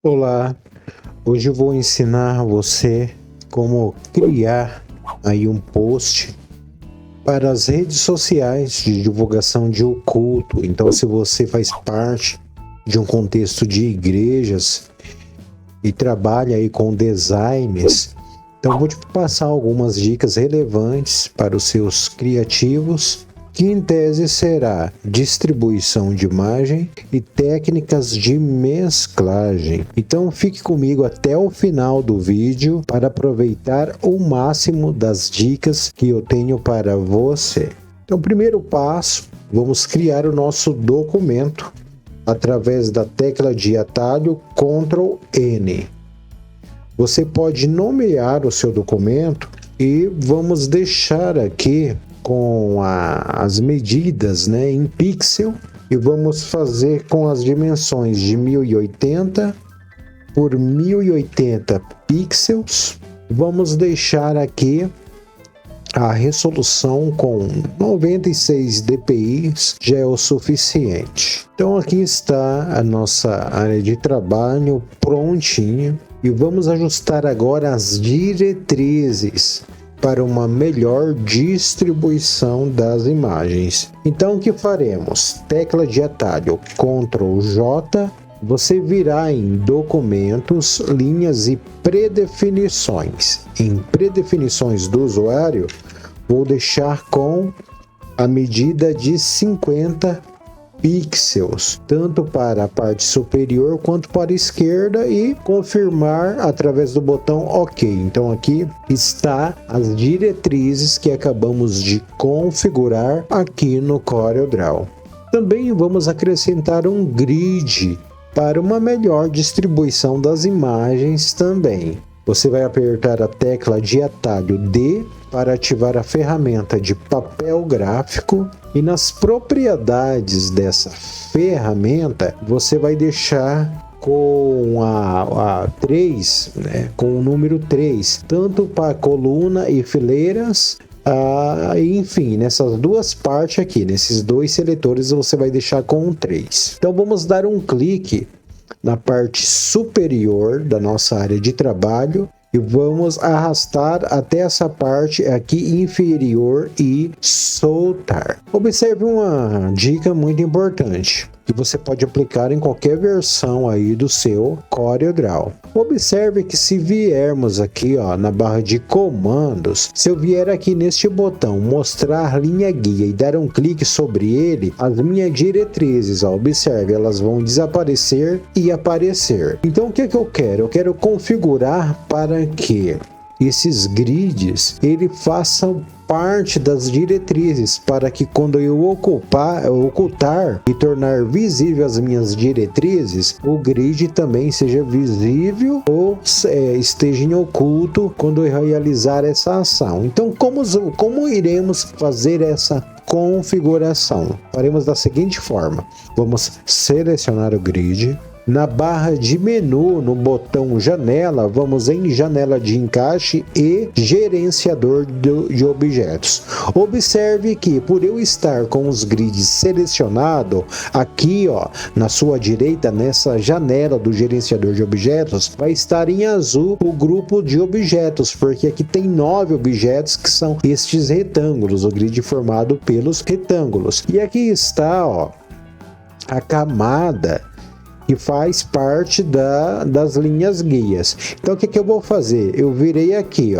Olá, hoje eu vou ensinar você como criar aí um post para as redes sociais de divulgação de oculto. Então, se você faz parte de um contexto de igrejas e trabalha aí com designs, então vou te passar algumas dicas relevantes para os seus criativos, que em tese será distribuição de imagem e técnicas de mesclagem. Então fique comigo até o final do vídeo para aproveitar o máximo das dicas que eu tenho para você. Então, primeiro passo, vamos criar o nosso documento através da tecla de atalho Ctrl N. Você pode nomear o seu documento e vamos deixar aqui com as medidas, em pixel, e vamos fazer com as dimensões de 1080 por 1080 pixels. Vamos deixar aqui a resolução com 96 dpi, já é o suficiente. Então aqui está a nossa área de trabalho prontinha e vamos ajustar agora as diretrizes para uma melhor distribuição das imagens. Então o que faremos? Tecla de atalho Ctrl J, você virá em documentos, linhas e predefinições. Em predefinições do usuário, vou deixar com a medida de 50 pixels, tanto para a parte superior quanto para a esquerda, e confirmar através do botão OK. Então aqui está as diretrizes que acabamos de configurar aqui no CorelDRAW. Também vamos acrescentar um grid para uma melhor distribuição das imagens também. Você vai apertar a tecla de atalho D para ativar a ferramenta de papel gráfico, e nas propriedades dessa ferramenta você vai deixar com a 3, com o número 3, tanto para coluna e fileiras, enfim, nessas duas partes aqui, nesses dois seletores você vai deixar com 3. Então vamos dar um clique na parte superior da nossa área de trabalho e vamos arrastar até essa parte aqui inferior e soltar. Observe uma dica muito importante que você pode aplicar em qualquer versão aí do seu CorelDRAW. Observe que se viermos aqui na barra de comandos, se eu vier aqui neste botão mostrar linha guia e dar um clique sobre ele, as minhas diretrizes, observe, elas vão desaparecer e aparecer. Então o que eu quero? Eu quero configurar para que esses grids ele façam parte das diretrizes, para que quando eu ocultar e tornar visível as minhas diretrizes, o grid também seja visível ou esteja em oculto quando eu realizar essa ação. Então como iremos fazer essa configuração? Faremos da seguinte forma: vamos selecionar o grid. Na barra de menu, no botão janela, vamos em janela de encaixe e gerenciador de objetos. Observe que por eu estar com os grids selecionados, aqui na sua direita, nessa janela do gerenciador de objetos, vai estar em azul o grupo de objetos, porque aqui tem 9 objetos que são estes retângulos, o grid formado pelos retângulos. E aqui está a camada que faz parte das linhas guias. Então o que eu vou fazer? Eu virei aqui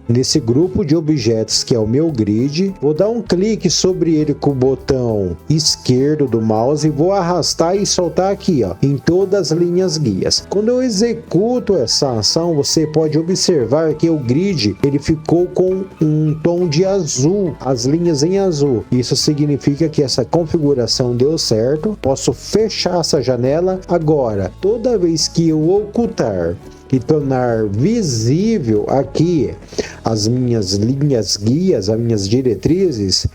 nesse grupo de objetos que é o meu grid, vou dar um clique sobre ele com o botão esquerdo do mouse e vou arrastar e soltar aqui em todas as linhas guias. Quando eu executo essa ação, você pode observar que o grid ele ficou com um tom de azul, as linhas em azul. Isso significa que essa configuração deu certo. Posso fechar essa janela. Agora, toda vez que eu ocultar e tornar visível aqui as minhas linhas guias, as minhas diretrizes,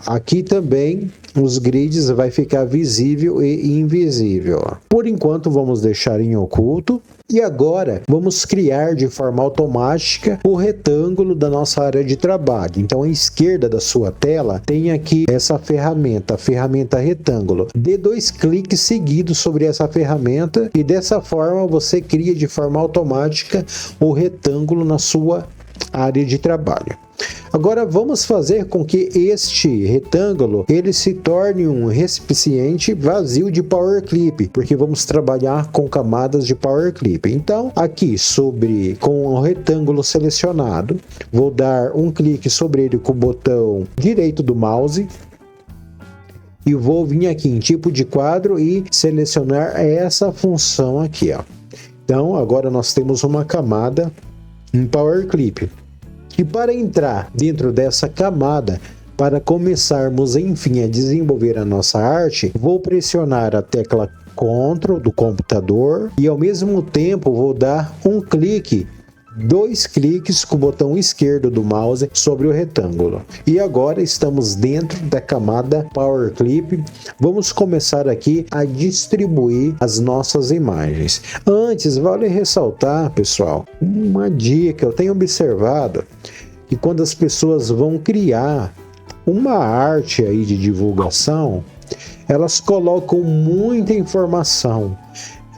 Aqui também os grids vai ficar visível e invisível. Por enquanto vamos deixar em oculto. E agora vamos criar de forma automática o retângulo da nossa área de trabalho. Então à esquerda da sua tela tem aqui essa ferramenta, a ferramenta retângulo. Dê 2 cliques seguidos sobre essa ferramenta e dessa forma você cria de forma automática o retângulo na sua área de trabalho. Agora vamos fazer com que este retângulo ele se torne um recipiente vazio de Power Clip, porque vamos trabalhar com camadas de Power Clip. Então aqui com o retângulo selecionado, vou dar um clique sobre ele com o botão direito do mouse e vou vir aqui em tipo de quadro e selecionar essa função aqui, ó. Então agora nós temos uma camada em Power Clip. E para entrar dentro dessa camada, para começarmos enfim a desenvolver a nossa arte, vou pressionar a tecla Ctrl do computador e ao mesmo tempo vou dar um clique, 2 cliques com o botão esquerdo do mouse sobre o retângulo. E agora estamos dentro da camada Power Clip. Vamos começar aqui a distribuir as nossas imagens. Antes, vale ressaltar, pessoal, uma dica eu tenho observado que quando as pessoas vão criar uma arte aí de divulgação, elas colocam muita informação.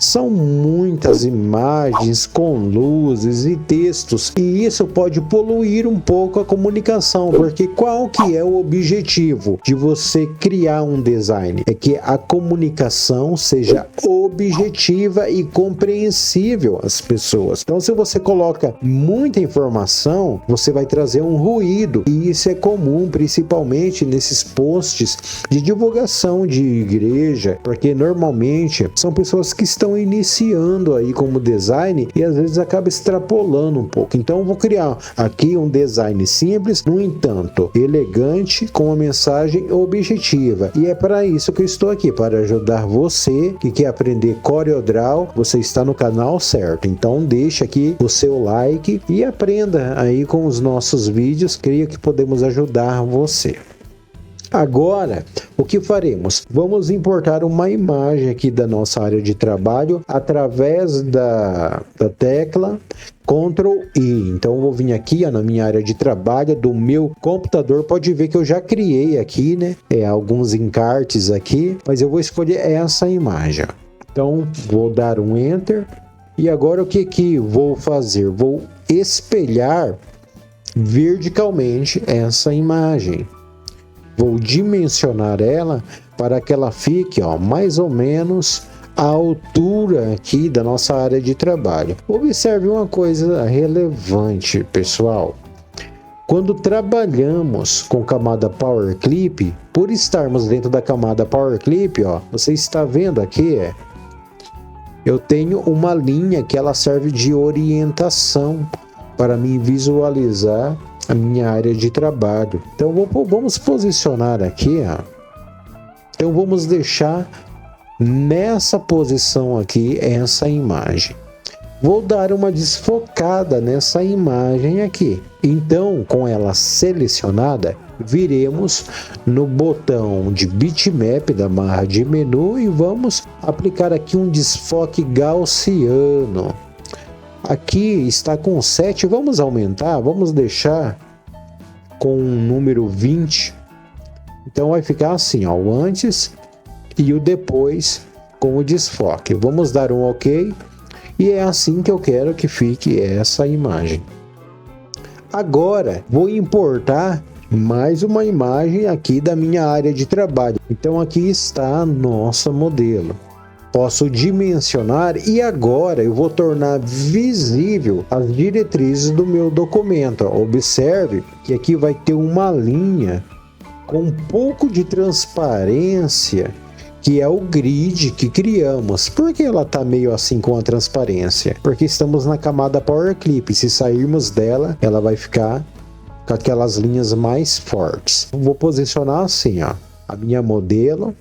São muitas imagens com luzes e textos e isso pode poluir um pouco a comunicação, porque qual que é o objetivo de você criar um design? É que a comunicação seja objetiva e compreensível às pessoas. Então se você coloca muita informação, você vai trazer um ruído e isso é comum principalmente nesses posts de divulgação de igreja, porque normalmente são pessoas que estão iniciando aí como design e às vezes acaba extrapolando um pouco. Então eu vou criar aqui um design simples, no entanto elegante, com uma mensagem objetiva, e é para isso que eu estou aqui, para ajudar você que quer aprender CorelDRAW. Você está no canal certo, então deixa aqui o seu like e aprenda aí com os nossos vídeos. Creio que podemos ajudar você. Agora, o que faremos? Vamos importar uma imagem aqui da nossa área de trabalho através da tecla Ctrl I. Então, eu vou vir aqui na minha área de trabalho do meu computador. Pode ver que eu já criei aqui, né? Alguns encartes aqui, mas eu vou escolher essa imagem. Então, vou dar um Enter. E agora, o que vou fazer? Vou espelhar verticalmente essa imagem. Vou dimensionar ela para que ela fique mais ou menos à altura aqui da nossa área de trabalho. Observe uma coisa relevante, pessoal. Quando trabalhamos com camada Power Clip, por estarmos dentro da camada Power Clip, você está vendo aqui, eu tenho uma linha que ela serve de orientação para me visualizar a minha área de trabalho. Então vamos posicionar aqui, então vamos deixar nessa posição aqui essa imagem. Vou dar uma desfocada nessa imagem aqui. Então, com ela selecionada, viremos no botão de bitmap da barra de menu e vamos aplicar aqui um desfoque gaussiano. Aqui está com 7, vamos aumentar, vamos deixar com um número 20. Então vai ficar assim, o antes e o depois com o desfoque. Vamos dar um OK e é assim que eu quero que fique essa imagem. Agora vou importar mais uma imagem aqui da minha área de trabalho. Então aqui está a nossa modelo. Posso dimensionar e agora eu vou tornar visível as diretrizes do meu documento. Observe que aqui vai ter uma linha com um pouco de transparência, que é o grid que criamos. Por que ela está meio assim com a transparência? Porque estamos na camada Power Clip. Se sairmos dela, ela vai ficar com aquelas linhas mais fortes. Vou posicionar assim, a minha modelo.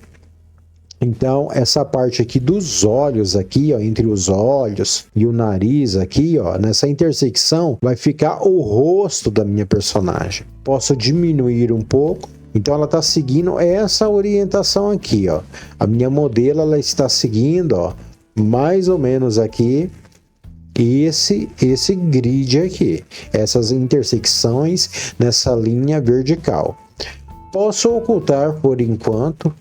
Então, essa parte aqui dos olhos aqui, ó, entre os olhos e o nariz aqui, ó, nessa intersecção, vai ficar o rosto da minha personagem. Posso diminuir um pouco. Então, ela está seguindo essa orientação aqui, ó. A minha modelo, ela está seguindo, ó, mais ou menos aqui, esse grid aqui. Essas intersecções nessa linha vertical. Posso ocultar, por enquanto,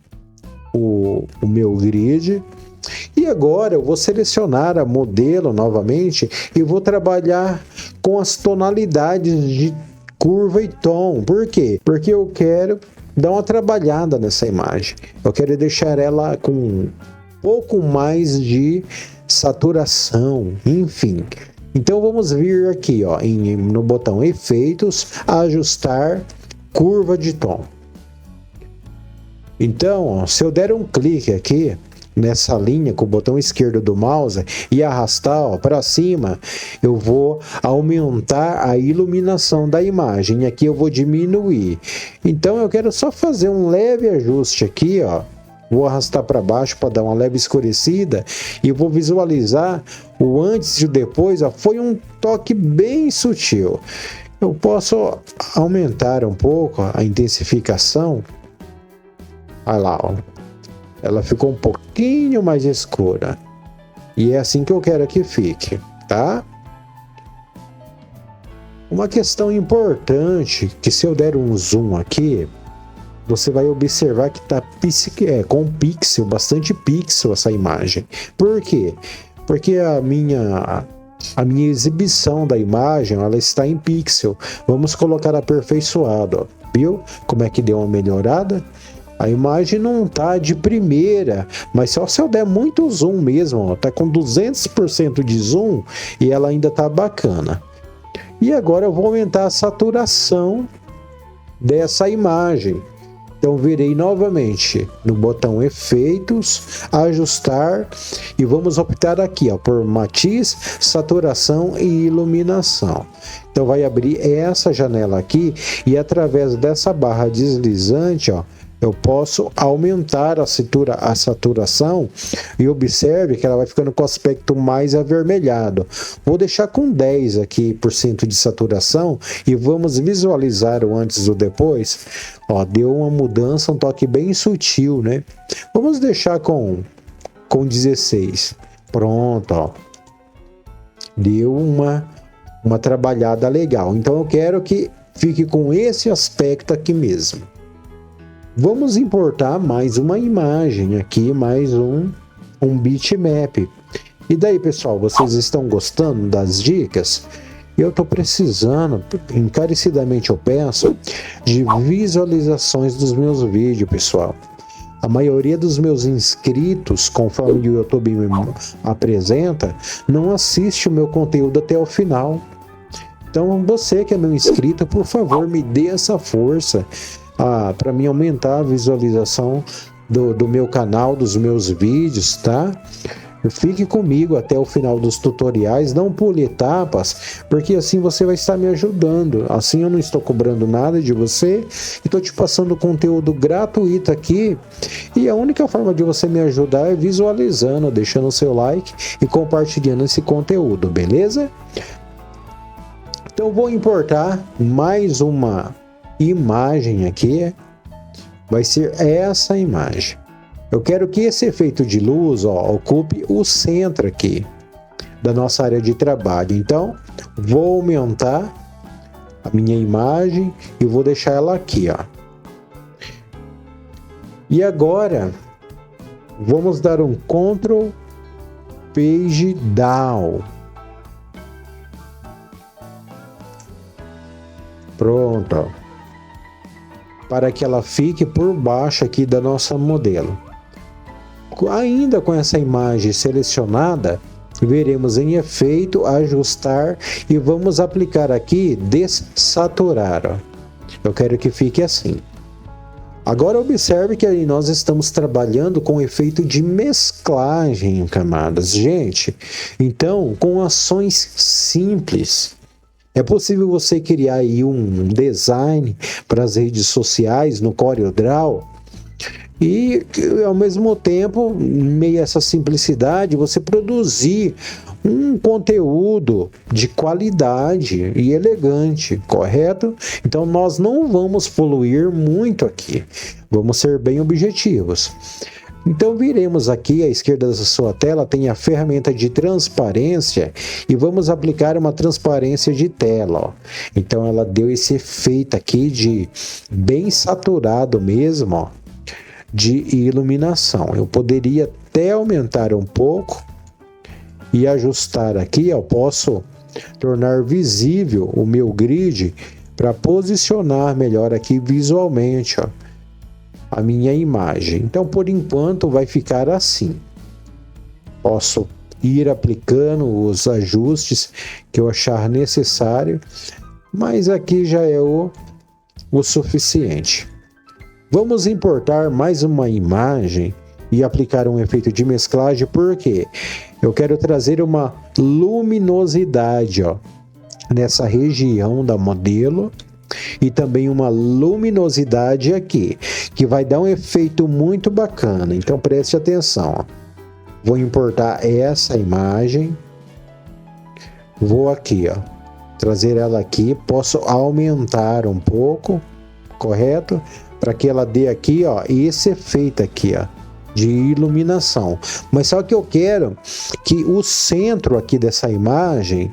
o meu grid. E agora eu vou selecionar a modelo novamente e vou trabalhar com as tonalidades de curva e tom. Por quê? Porque eu quero dar uma trabalhada nessa imagem. Eu quero deixar ela com um pouco mais de saturação, enfim. Então vamos vir aqui, ó, no botão Efeitos, ajustar curva de tom. Então, ó, se eu der um clique aqui nessa linha com o botão esquerdo do mouse e arrastar para cima, eu vou aumentar a iluminação da imagem. Aqui eu vou diminuir. Então eu quero só fazer um leve ajuste aqui, ó. Vou arrastar para baixo para dar uma leve escurecida e vou visualizar o antes e o depois. Ó, foi um toque bem sutil. Eu posso aumentar um pouco a intensificação. Olha lá, ó. Ela ficou um pouquinho mais escura. E é assim que eu quero que fique, tá? Uma questão importante, que se eu der um zoom aqui, você vai observar que tá com pixel, bastante pixel essa imagem. Por quê? Porque a minha exibição da imagem, ela está em pixel. Vamos colocar aperfeiçoado, ó. Viu como é que deu uma melhorada? A imagem não tá de primeira, mas só se eu der muito zoom mesmo, ó, tá com 200% de zoom e ela ainda tá bacana. E agora eu vou aumentar a saturação dessa imagem. Então virei novamente no botão Efeitos, Ajustar e vamos optar aqui, ó, por Matiz, Saturação e Iluminação. Então vai abrir essa janela aqui e através dessa barra deslizante, ó, eu posso aumentar a saturação e observe que ela vai ficando com o aspecto mais avermelhado. Vou deixar com 10 aqui por cento de saturação e vamos visualizar o antes e o depois. Ó, deu uma mudança, um toque bem sutil, né? Vamos deixar com 16. Pronto, ó. Deu uma trabalhada legal. Então eu quero que fique com esse aspecto aqui mesmo. Vamos importar mais uma imagem aqui, mais um bitmap. E daí, pessoal, vocês estão gostando das dicas? Eu estou precisando, encarecidamente eu peço, de visualizações dos meus vídeos, pessoal. A maioria dos meus inscritos, conforme o YouTube me apresenta, não assiste o meu conteúdo até o final. Então, você que é meu inscrito, por favor, me dê essa força para mim aumentar a visualização do meu canal, dos meus vídeos, tá? Fique comigo até o final dos tutoriais, não pule etapas, porque assim você vai estar me ajudando. Assim eu não estou cobrando nada de você, estou te passando conteúdo gratuito aqui. E a única forma de você me ajudar é visualizando, deixando o seu like e compartilhando esse conteúdo, beleza? Então vou importar mais uma imagem aqui, vai ser essa imagem. Eu quero que esse efeito de luz, ó, ocupe o centro aqui da nossa área de trabalho. Então, vou aumentar a minha imagem e vou deixar ela aqui, ó. E agora, vamos dar um Ctrl Page Down. Pronto, ó. Para que ela fique por baixo aqui da nossa modelo. Ainda com essa imagem selecionada, veremos em Efeito, Ajustar e vamos aplicar aqui Dessaturar. Ó. Eu quero que fique assim. Agora observe que aí nós estamos trabalhando com efeito de mesclagem em camadas. Gente, então com ações simples. É possível você criar aí um design para as redes sociais no CorelDRAW e ao mesmo tempo, em meio a essa simplicidade, você produzir um conteúdo de qualidade e elegante, correto? Então nós não vamos poluir muito aqui, vamos ser bem objetivos. Então viremos aqui à esquerda da sua tela, tem a ferramenta de transparência e vamos aplicar uma transparência de tela. Ó. Então ela deu esse efeito aqui de bem saturado mesmo, ó, de iluminação. Eu poderia até aumentar um pouco e ajustar aqui, eu posso tornar visível o meu grid para posicionar melhor aqui visualmente, ó, a minha imagem. Então, por enquanto, vai ficar assim. Posso ir aplicando os ajustes que eu achar necessário, mas aqui já é o suficiente. Vamos importar mais uma imagem e aplicar um efeito de mesclagem, porque eu quero trazer uma luminosidade, ó, nessa região da modelo e também uma luminosidade aqui, que vai dar um efeito muito bacana. Então preste atenção, ó. Vou importar essa imagem, vou aqui, ó, trazer ela aqui, posso aumentar um pouco, correto? Para que ela dê aqui, ó, esse efeito aqui, ó, de iluminação. Mas só que eu quero que o centro aqui dessa imagem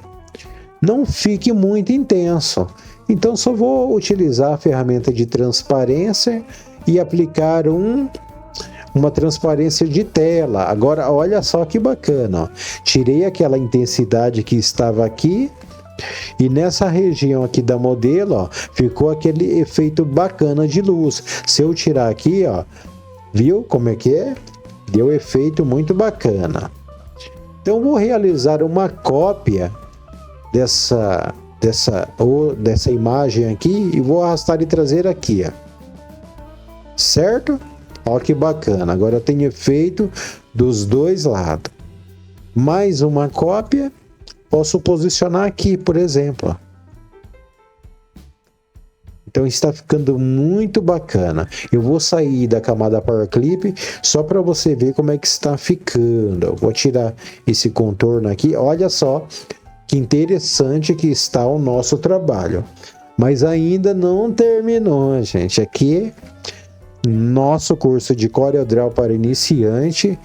não fique muito intenso. Então só vou utilizar a ferramenta de transparência e aplicar uma transparência de tela. Agora olha só que bacana, ó. Tirei aquela intensidade que estava aqui e nessa região aqui da modelo, ó, ficou aquele efeito bacana de luz. Se eu tirar aqui, ó, viu como é que é? Deu efeito muito bacana. Então vou realizar uma cópia dessa imagem aqui e vou arrastar e trazer aqui, ó. Certo? Olha que bacana. Agora eu tenho efeito dos dois lados. Mais uma cópia. Posso posicionar aqui, por exemplo. Então está ficando muito bacana. Eu vou sair da camada Power Clip só para você ver como é que está ficando. Eu vou tirar esse contorno aqui. Olha só que interessante que está o nosso trabalho. Mas ainda não terminou, gente. Aqui, nosso curso de CorelDRAW para iniciante,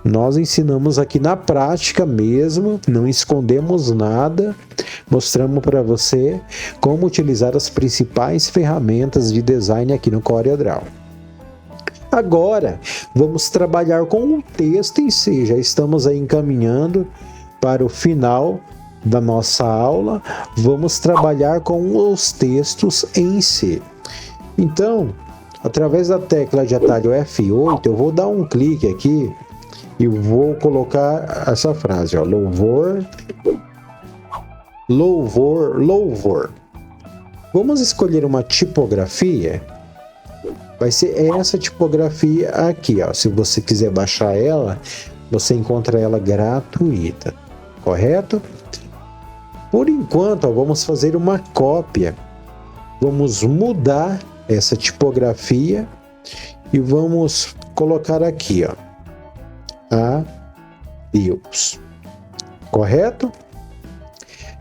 nós ensinamos aqui na prática mesmo, não escondemos nada, mostramos para você como utilizar as principais ferramentas de design aqui no CorelDRAW. Agora, vamos trabalhar com o texto em si, já estamos aí encaminhando para o final da nossa aula, vamos trabalhar com os textos em si. Então, através da tecla de atalho F8, eu vou dar um clique aqui e vou colocar essa frase, ó, louvor, louvor, louvor. Vamos escolher uma tipografia. Vai ser essa tipografia aqui, ó. Se você quiser baixar ela, você encontra ela gratuita, correto? Por enquanto, ó, vamos fazer uma cópia. Vamos mudar essa tipografia e vamos colocar aqui, ó. Adeus. Correto?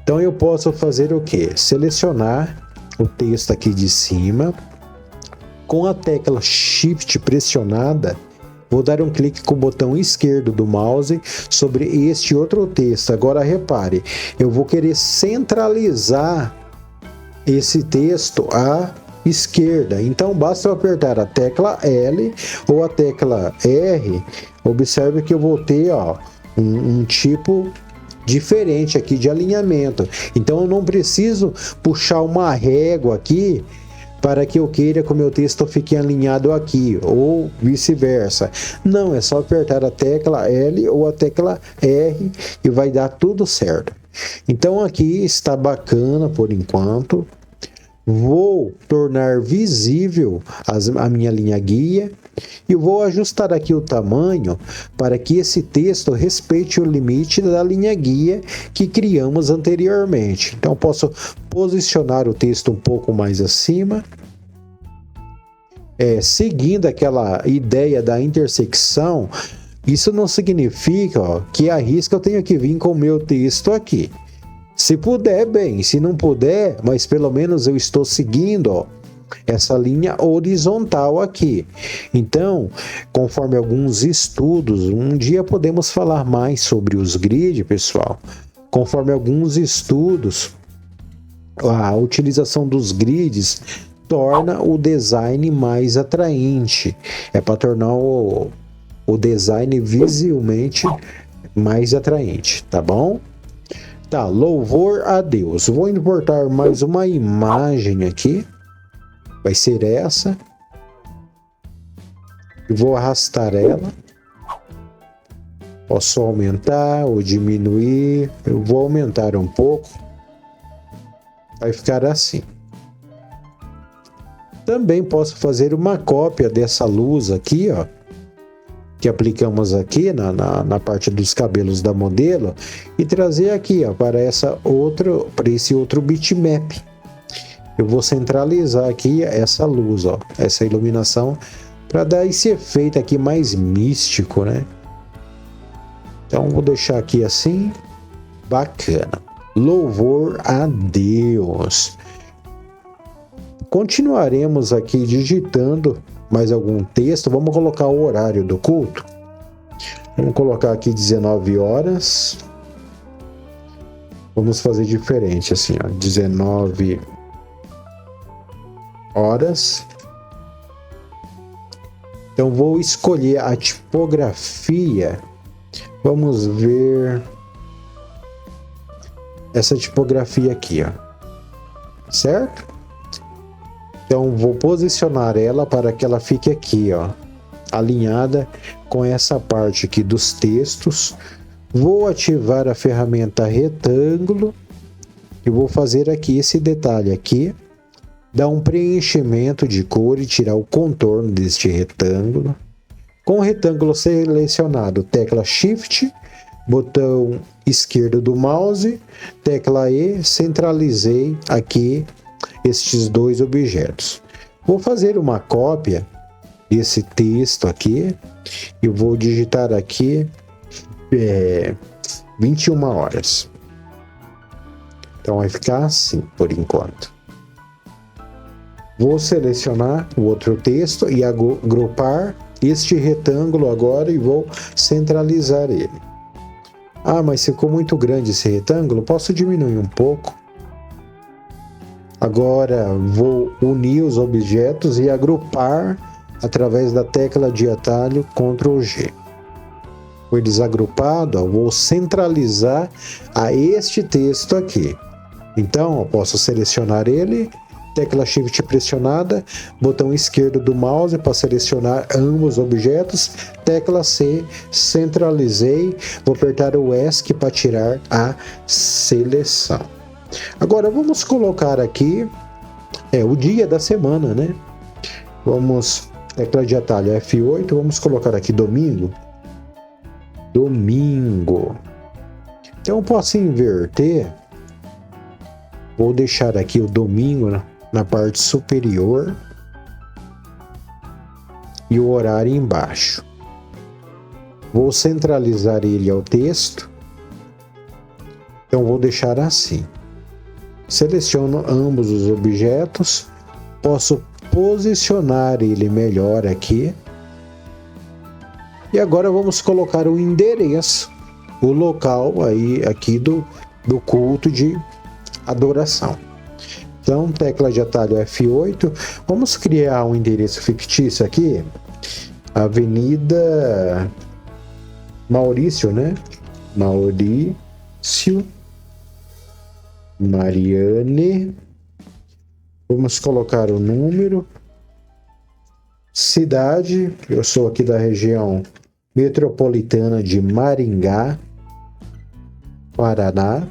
Então eu posso fazer o que? Selecionar o texto aqui de cima. Com a tecla Shift pressionada, vou dar um clique com o botão esquerdo do mouse sobre este outro texto. Agora repare, eu vou querer centralizar esse texto à esquerda. Então basta eu apertar a tecla L ou a tecla R. Observe que eu vou ter, ó, um tipo diferente aqui de alinhamento. Então eu não preciso puxar uma régua aqui para que eu queira que o meu texto fique alinhado aqui, ou vice-versa. Não, é só apertar a tecla L ou a tecla R e vai dar tudo certo. Então aqui está bacana por enquanto. Vou tornar visível a minha linha guia e vou ajustar aqui o tamanho para que esse texto respeite o limite da linha guia que criamos anteriormente. Então posso posicionar o texto um pouco mais acima seguindo aquela ideia da intersecção, isso não significa, ó, que a risca eu tenho que vir com o meu texto aqui. Se puder, bem. Se não puder, mas pelo menos eu estou seguindo, ó, essa linha horizontal aqui. Então, conforme alguns estudos, um dia podemos falar mais sobre os grids, pessoal. Conforme alguns estudos, a utilização dos grids torna o design mais atraente. É para tornar o design visualmente mais atraente, tá bom? Tá, louvor a Deus. Vou importar mais uma imagem aqui. Vai ser essa. Eu vou arrastar ela. Posso aumentar ou diminuir. Eu vou aumentar um pouco. Vai ficar assim. Também posso fazer uma cópia dessa luz aqui, ó, que aplicamos aqui na parte dos cabelos da modelo, e trazer aqui, ó, para esse outro bitmap. Eu vou centralizar aqui essa luz, ó, essa iluminação, para dar esse efeito aqui mais místico, né? Então vou deixar aqui assim, bacana. Louvor a Deus. Continuaremos aqui digitando mais algum texto. Vamos colocar o horário do culto. Vamos colocar aqui 19 horas. Vamos fazer diferente assim, ó, 19 horas. Então vou escolher a tipografia. Vamos ver essa tipografia aqui, ó. Certo? Então vou posicionar ela para que ela fique aqui, ó, alinhada com essa parte aqui dos textos. Vou ativar a ferramenta retângulo e vou fazer aqui esse detalhe aqui, dar um preenchimento de cor e tirar o contorno deste retângulo. Com o retângulo selecionado, tecla Shift, botão esquerdo do mouse, tecla E, centralizei aqui estes dois objetos. Vou fazer uma cópia desse texto aqui e vou digitar aqui 21 horas. Então vai ficar assim por enquanto. Vou selecionar o outro texto e agrupar este retângulo agora e vou centralizar ele. Ah, mas ficou muito grande esse retângulo, posso diminuir um pouco. Agora vou unir os objetos e agrupar através da tecla de atalho Ctrl G. Foi desagrupado, vou centralizar a este texto aqui. Então, eu posso selecionar ele, tecla Shift pressionada, botão esquerdo do mouse para selecionar ambos os objetos, tecla C, centralizei, vou apertar o ESC para tirar a seleção. Agora vamos colocar aqui o dia da semana, né? Vamos, tecla de atalho F8, vamos colocar aqui domingo. Domingo. Então eu posso inverter. Vou deixar aqui o domingo na parte superior e o horário embaixo. Vou centralizar ele ao texto. Então vou deixar assim. Seleciono ambos os objetos, posso posicionar ele melhor aqui. E agora vamos colocar o endereço, o local aí aqui do culto de adoração. Então, tecla de atalho F8, vamos criar um endereço fictício aqui, Avenida Maurício, né? Maurício Mariane, vamos colocar o número, cidade, eu sou aqui da região metropolitana de Maringá, Paraná.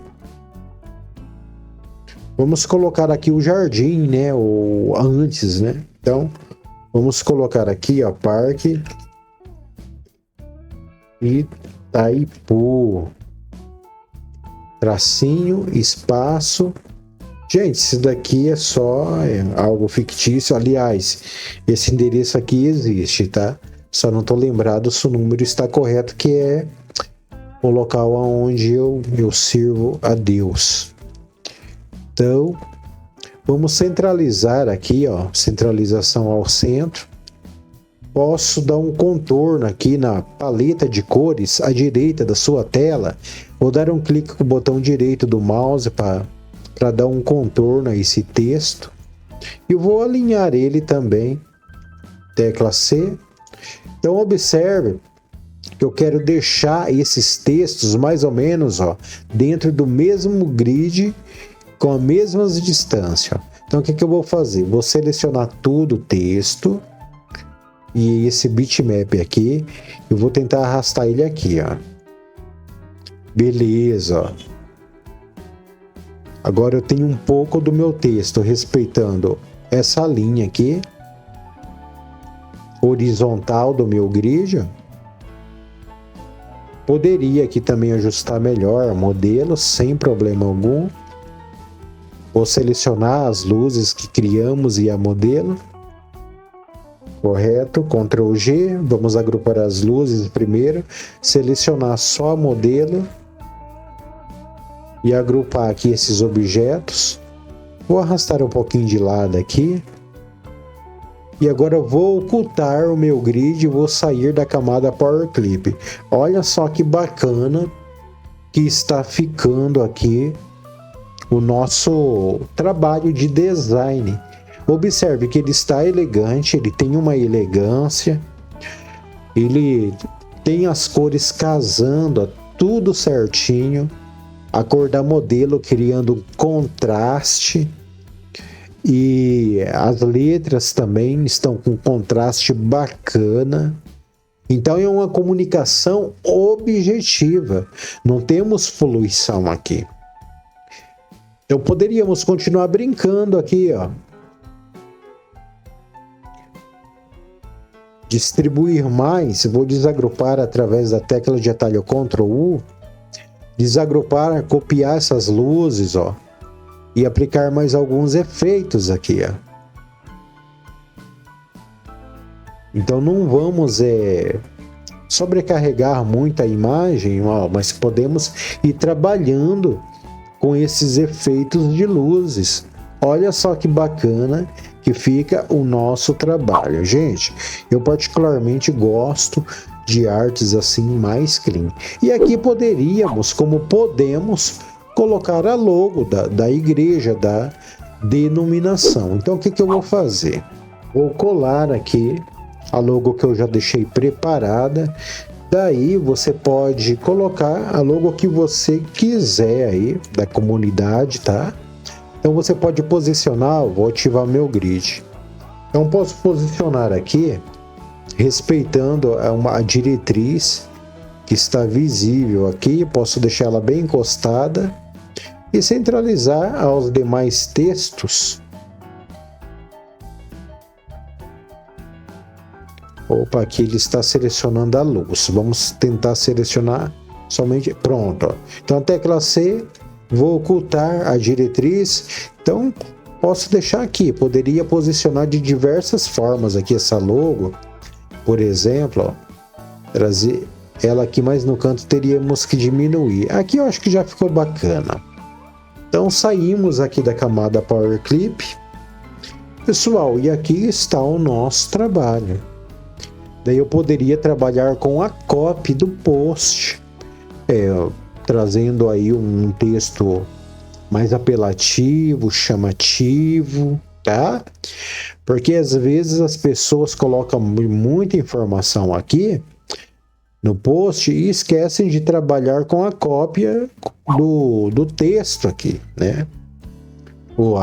Vamos colocar aqui o jardim, né, ou antes, né? Então, vamos colocar aqui, ó, Parque Itaipu. Tracinho, espaço, Gente, isso daqui é só algo fictício. Aliás, esse endereço aqui existe, tá? Só não tô lembrado se o número está correto, que é o local onde eu sirvo a Deus. Então, vamos centralizar aqui, ó, centralização ao centro. Posso dar um contorno aqui na paleta de cores à direita da sua tela, ou dar um clique com o botão direito do mouse para dar um contorno a esse texto. E vou alinhar ele também, tecla C. Então observe que eu quero deixar esses textos mais ou menos, ó, dentro do mesmo grid, com as mesmas distâncias. Então o que eu vou fazer? Vou selecionar todo o texto e esse bitmap aqui, eu vou tentar arrastar ele aqui, ó. Beleza, ó. Agora eu tenho um pouco do meu texto respeitando essa linha aqui, horizontal do meu grid. Poderia aqui também ajustar melhor o modelo, sem problema algum. Vou selecionar as luzes que criamos e a modelo. Correto, Ctrl G, vamos agrupar as luzes primeiro, selecionar só a modelo e agrupar aqui esses objetos. Vou arrastar um pouquinho de lado aqui. E agora eu vou ocultar o meu grid e vou sair da camada Power Clip. Olha só que bacana que está ficando aqui o nosso trabalho de design. Observe que ele está elegante, ele tem uma elegância, ele tem as cores casando, tudo certinho, a cor da modelo criando um contraste. E as letras também estão com contraste bacana. Então é uma comunicação objetiva. Não temos poluição aqui. Então poderíamos continuar brincando aqui, ó. Distribuir mais, vou desagrupar através da tecla de atalho Ctrl U. Desagrupar, copiar essas luzes, ó. E aplicar mais alguns efeitos aqui, ó. Então não vamos sobrecarregar muito a imagem, ó, mas podemos ir trabalhando com esses efeitos de luzes. Olha só que bacana que fica o nosso trabalho. Gente, eu particularmente gosto de artes assim mais clean. E aqui podemos colocar a logo da igreja, da denominação. Então o que eu vou fazer? Vou colar aqui a logo que eu já deixei preparada. Daí você pode colocar a logo que você quiser aí, da comunidade, tá? Então você pode posicionar, vou ativar meu grid. Então posso posicionar aqui, respeitando a diretriz que está visível aqui, posso deixar ela bem encostada e centralizar aos demais textos. Opa, aqui ele está selecionando a luz. Vamos tentar selecionar somente. Pronto. Ó. Então, tecla C, vou ocultar a diretriz. Então, posso deixar aqui. Poderia posicionar de diversas formas aqui essa logo. Por exemplo, ó, trazer ela aqui mais no canto, teríamos que diminuir. Aqui eu acho que já ficou bacana. Então, saímos aqui da camada Power Clip. Pessoal, e aqui está o nosso trabalho. Daí eu poderia trabalhar com a copy do post, trazendo aí um texto mais apelativo, chamativo, tá? Porque às vezes as pessoas colocam muita informação aqui no post e esquecem de trabalhar com a cópia do texto aqui, né? Com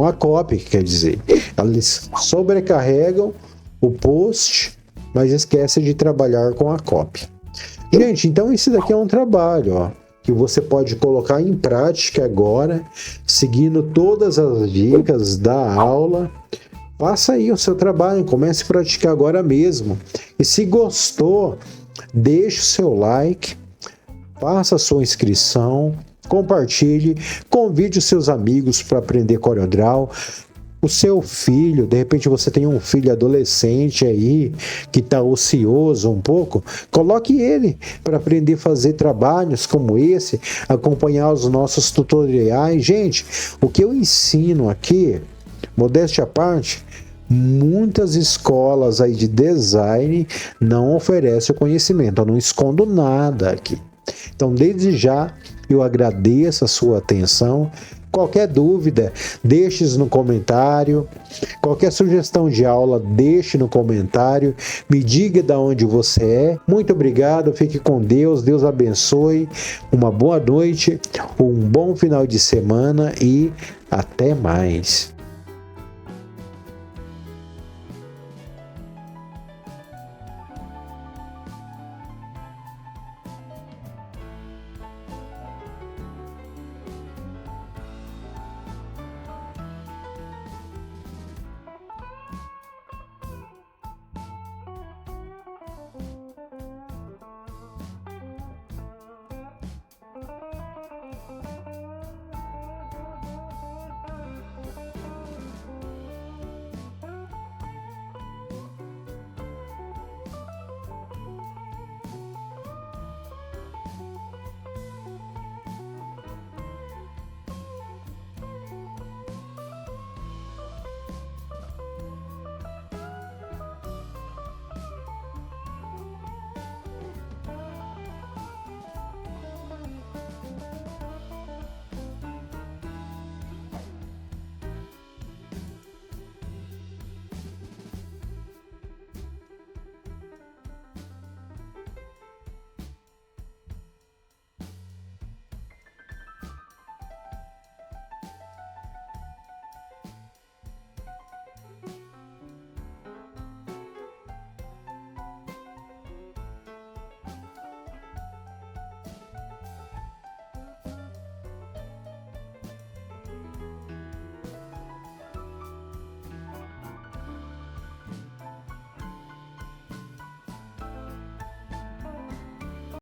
a copy, quer dizer, eles sobrecarregam o post, mas esquece de trabalhar com a cópia. Gente, então esse daqui é um trabalho, ó, que você pode colocar em prática agora, seguindo todas as dicas da aula. Faça aí o seu trabalho, comece a praticar agora mesmo. E se gostou, deixe o seu like, faça a sua inscrição, compartilhe, convide os seus amigos para aprender CorelDRAW. O seu filho, de repente você tem um filho adolescente aí que está ocioso um pouco, coloque ele para aprender a fazer trabalhos como esse, acompanhar os nossos tutoriais. Gente, o que eu ensino aqui, modéstia à parte, muitas escolas aí de design não oferecem o conhecimento, eu não escondo nada aqui. Então, desde já, eu agradeço a sua atenção. Qualquer dúvida, deixe no comentário. Qualquer sugestão de aula, deixe no comentário. Me diga de onde você é. Muito obrigado, fique com Deus. Deus abençoe. Uma boa noite, um bom final de semana e até mais.